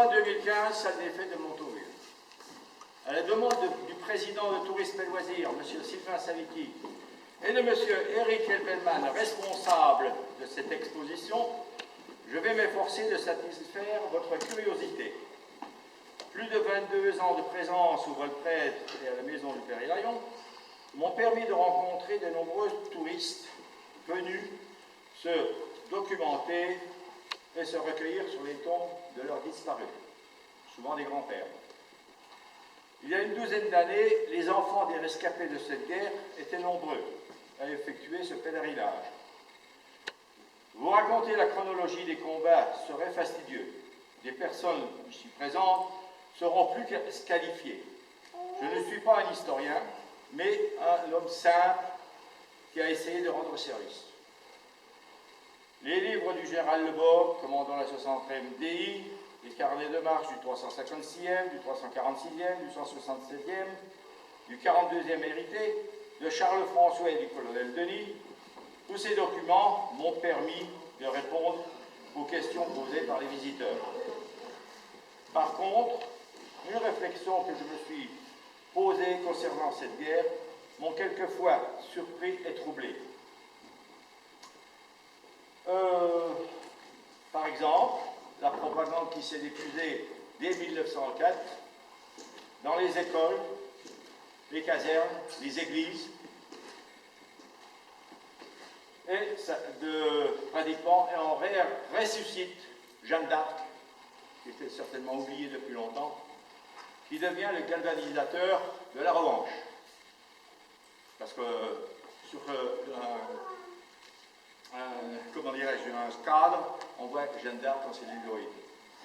juin 2015, salle des fêtes de Montauville. À la demande du président de Tourisme et Loisirs, M. Sylvain Savicki, et de M. Eric Elbelman, responsable de cette exposition, je vais m'efforcer de satisfaire votre curiosité. Plus de 22 ans de présence au Vol-Prêtre et à la Maison du Père Hilarion m'ont permis de rencontrer de nombreux touristes venus se documenter et se recueillir sur les tombes de leurs disparus, souvent des grands-pères. Il y a une douzaine d'années, les enfants des rescapés de cette guerre étaient nombreux à effectuer ce pèlerinage. Vous raconter la chronologie des combats serait fastidieux. Des personnes ici présentes seront plus qualifiées. Je ne suis pas un historien, mais un homme simple qui a essayé de rendre service. Les livres du général Lebord, commandant la 63e DI, les carnets de marche du 356e, du 346e, du 167e, du 42e hérité, de Charles François et du colonel Denis, tous ces documents m'ont permis de répondre aux questions posées par les visiteurs. Par contre, une réflexion que je me suis posée concernant cette guerre m'ont quelquefois surpris et troublé. Par exemple, la propagande qui s'est diffusée dès 1904 dans les écoles, les casernes, les églises, et pratiquement, et on ressuscite Jeanne d'Arc, qui était certainement oubliée depuis longtemps, qui devient le galvanisateur de la revanche. Parce que sur comment dirais-je, un cadre, on voit Jeanne d'Arc en celluloïd.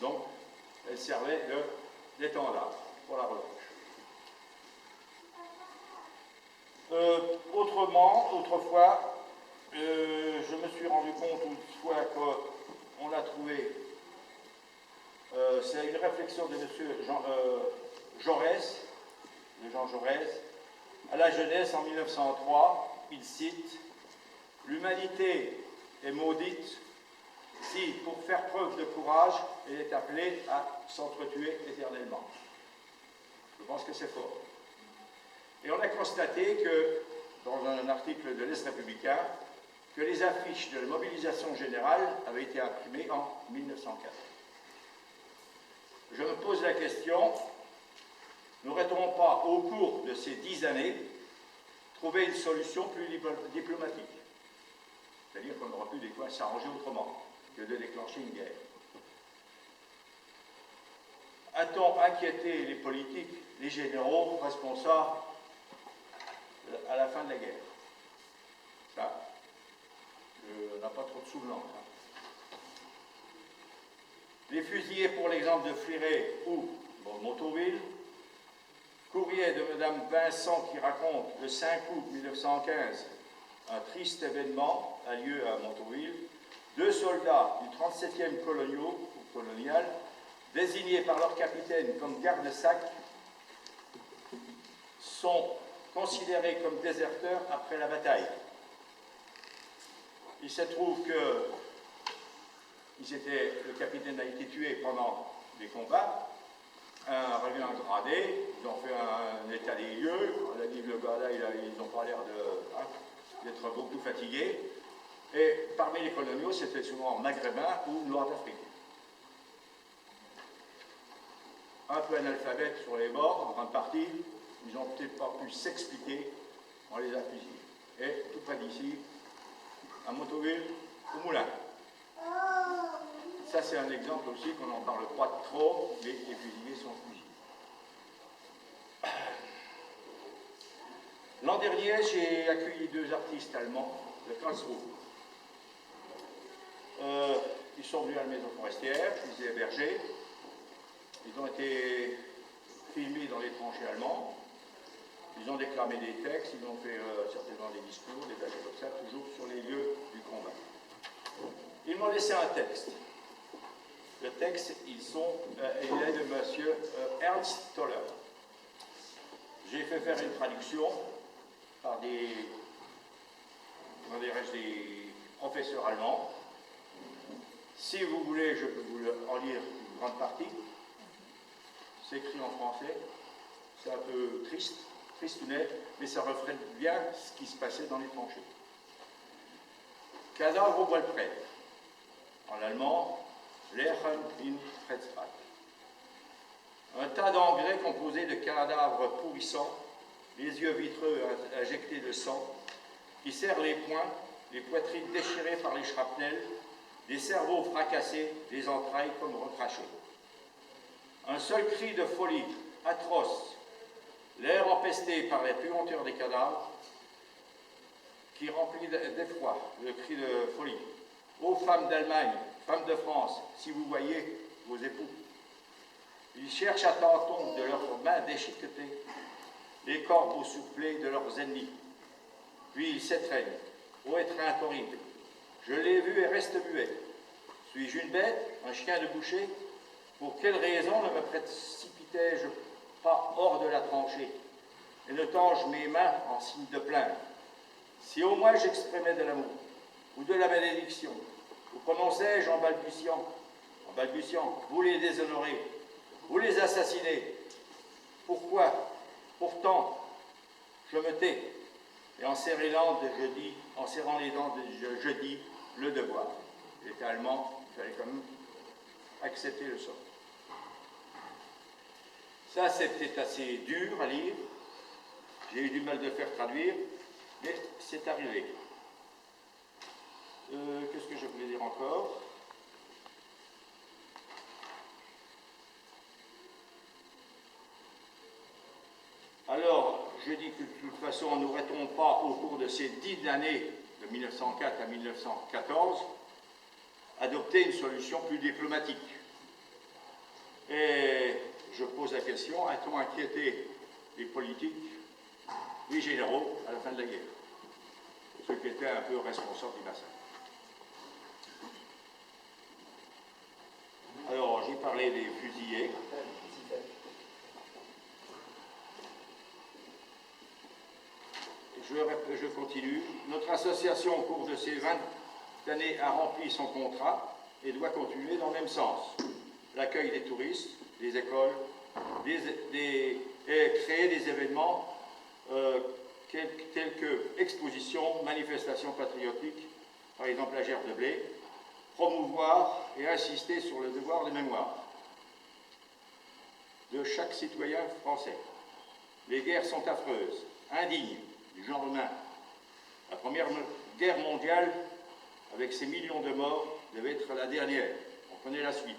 Donc, elle servait d'étendard pour la revanche. Autrefois, je me suis rendu compte une fois qu'on a trouvé, c'est une réflexion de M. Jaurès, de Jean Jaurès, à la jeunesse en 1903, il cite « L'humanité est maudite si, pour faire preuve de courage, elle est appelée à s'entretuer éternellement. » Je pense que c'est fort. Et on a constaté que, dans un article de l'Est républicain, que les affiches de la mobilisation générale avaient été imprimées en 1904. Je me pose la question, n'aurait-on pas, au cours de ces 10 années, trouvé une solution plus diplomatique? C'est-à-dire qu'on aurait pu des fois s'arranger autrement que de déclencher une guerre. A-t-on inquiété les politiques, les généraux responsables à la fin de la guerre? Ça, on n'a pas trop de souvenance. Les fusillés, pour l'exemple de Fliré ou Montauville, courrier de Mme Vincent qui raconte le 5 août 1915 un triste événement a lieu à Montauville. 2 soldats du 37e colonial, désignés par leur capitaine comme garde-sac, sont considérés comme déserteurs après la bataille. Il se trouve que le capitaine a été tué pendant les combats, un revient gradé, ils ont fait un état des lieux, on a dit que le gars là, ils n'ont pas l'air d'être beaucoup fatigués, et parmi les coloniaux, c'était souvent maghrébins ou noirs d'Afrique. Un peu analphabètes sur les bords, en grande partie, ils n'ont peut-être pas pu s'expliquer, on les a fusillés. Et tout près d'ici, à Montauville, au Moulin. Ça, c'est un exemple aussi qu'on n'en parle pas trop, mais les fusillés sont fusillés. L'an dernier, j'ai accueilli 2 artistes allemands de Karlsruhe. Ils sont venus à la maison forestière, ils étaient hébergés. Ils ont été filmés dans les tranchées allemandes. Ils ont déclamé des textes, ils ont fait certainement des discours, des tâches comme ça, toujours sur les lieux du combat. Ils m'ont laissé un texte. Le texte, il est de M. Ernst Toller. J'ai fait faire une traduction par des professeurs allemands. Si vous voulez, je peux vous en lire une grande partie. c'est écrit en français, c'est un peu triste, tristounet, mais ça reflète bien ce qui se passait dans les tranchées. Cadavre au voile près. En allemand, Lehren in Fredsrat. Un tas d'engrais composé de cadavres pourrissants, les yeux vitreux injectés de sang, qui serrent les poings, les poitrines déchirées par les shrapnels, des cerveaux fracassés, des entrailles comme recrachées. Un seul cri de folie, atroce, l'air empesté par la puanteur des cadavres, qui remplit d'effroi le cri de folie. Ô femmes d'Allemagne, femmes de France, si vous voyez vos époux, ils cherchent à tâtons de leurs mains déchiquetées les corps boursouflés de leurs ennemis. Puis ils s'étreignent. Ô étreinte horrible, je l'ai vu et reste muet. Suis-je une bête, un chien de boucher? Pour quelle raison ne me précipitais-je pas hors de la tranchée et ne tends-je mes mains en signe de plainte? Si au moins j'exprimais de l'amour ou de la malédiction, ou prononçais-je en balbutiant, vous les déshonorez, vous les assassinez. Pourquoi? Pourtant, je me tais, et en serrant les dents, je dis le devoir. Il était allemand, il fallait quand même accepter le sort. Ça, c'était assez dur à lire. J'ai eu du mal de faire traduire, mais c'est arrivé. Qu'est-ce que je voulais dire encore? Alors, je dis que de toute façon, n'aurait-on pas, au cours de ces 10 années, de 1904 à 1914, adopté une solution plus diplomatique? Et je pose la question, a-t-on inquiété les politiques, les généraux, à la fin de la guerre? Ceux qui étaient un peu responsables du massacre. Alors, j'ai parlé des fusillés. Je continue. Notre association, au cours de ces 20 années, a rempli son contrat et doit continuer dans le même sens. L'accueil des touristes, des écoles, et créer des événements tels que expositions, manifestations patriotiques, par exemple la Gère de Blé, promouvoir et insister sur le devoir de mémoire de chaque citoyen français. Les guerres sont affreuses, indignes du genre humain. La Première Guerre mondiale, avec ses millions de morts, devait être la dernière. On connaît la suite.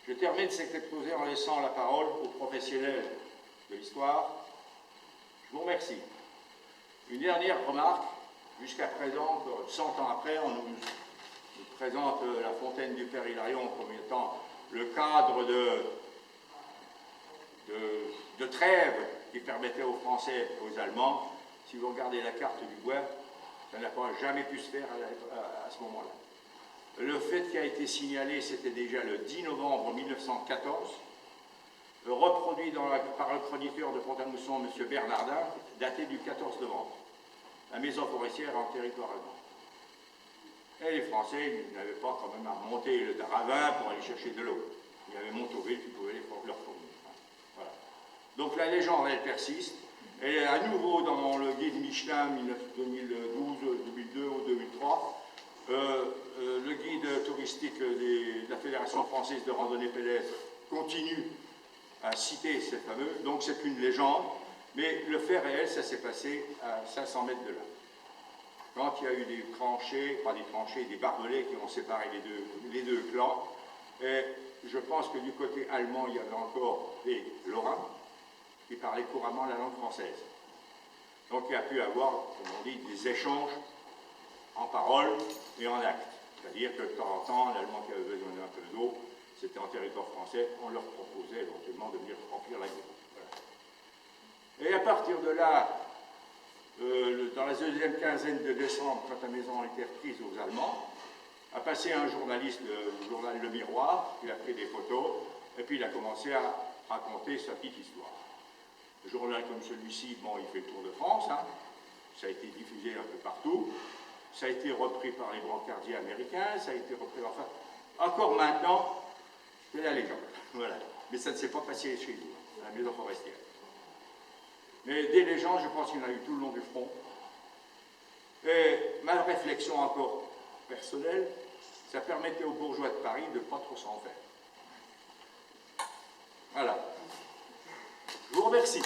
Je termine cet exposé en laissant la parole aux professionnels de l'histoire. Je vous remercie. Une dernière remarque. Jusqu'à présent, 100 ans après, on nous présente la fontaine du Père Hilarion comme étant le cadre de trêve qui permettait aux Français et aux Allemands. Si vous regardez la carte du bois, ça n'a pas jamais pu se faire à ce moment-là. Le fait qui a été signalé, c'était déjà le 10 novembre 1914, reproduit par le chroniqueur de Pont-à-Mousson, M. Bernardin, daté du 14 novembre. La maison forestière en territoire allemand. Et les Français n'avaient pas quand même à monter le ravin pour aller chercher de l'eau. Il y avait Montauville qui pouvait leur fournir. Voilà. Donc la légende, elle persiste. Elle est à nouveau dans le guide Michelin 2012, 2002 ou 2003. Le guide touristique de la Fédération française de randonnée pédestre continue à citer ces fameux. Donc c'est une légende, mais le fait réel, ça s'est passé à 500 mètres de là. Quand il y a eu des tranchées, pas des tranchées, des barbelés qui ont séparé les deux clans, et je pense que du côté allemand, il y avait encore des Lorrains qui parlaient couramment la langue française. Donc il y a pu avoir, comme on dit, des échanges en paroles et en actes. C'est-à-dire que de temps en temps, l'Allemand qui avait besoin d'un peu d'eau, c'était en territoire français, on leur proposait éventuellement de venir remplir la guerre. Voilà. Et à partir de là, dans la deuxième quinzaine de décembre, quand la maison a été reprise aux Allemands, a passé un journaliste du journal Le Miroir, il a pris des photos, et puis il a commencé à raconter sa petite histoire. Le journal comme celui-ci, bon, il fait le tour de France, hein. Ça a été diffusé un peu partout, ça a été repris par les brancardiers américains, ça a été repris, enfin, encore maintenant, c'est la légende. Voilà. Mais ça ne s'est pas passé chez nous, à la maison forestière. Mais des légendes, je pense qu'il y en a eu tout le long du front. Et ma réflexion encore personnelle, ça permettait aux bourgeois de Paris de ne pas trop s'en faire. Voilà. Je vous remercie.